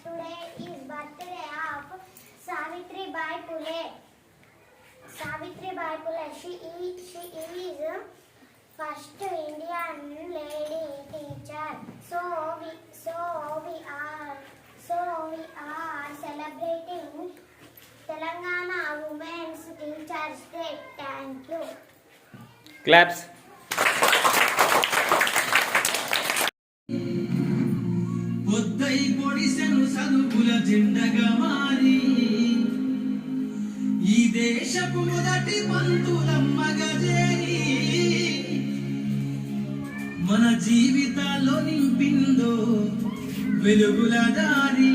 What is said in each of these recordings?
today is birthday of Savitribai Phule. Savitribai Phule. She is first Indian lady teacher. So we are celebrating Telangana Women's Teachers Day. Thank you. Claps. పొద్దై పొడిసెను చదువుల జెండగా మారి ఈ దేశపు మొదటి పంతులమ్మగా చేరి మన జీవితాల్లో నింపిందో వెలుగుల దారి.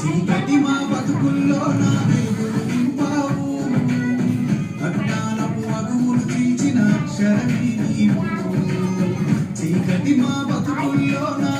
చీకటి మా బతుకుల్లో నా వెలుగులు నింపావు, అజ్ఞానపు అగువులు చీల్చిన అక్షరమీ నీవు. చీకటి మా బతుకుల్లో నా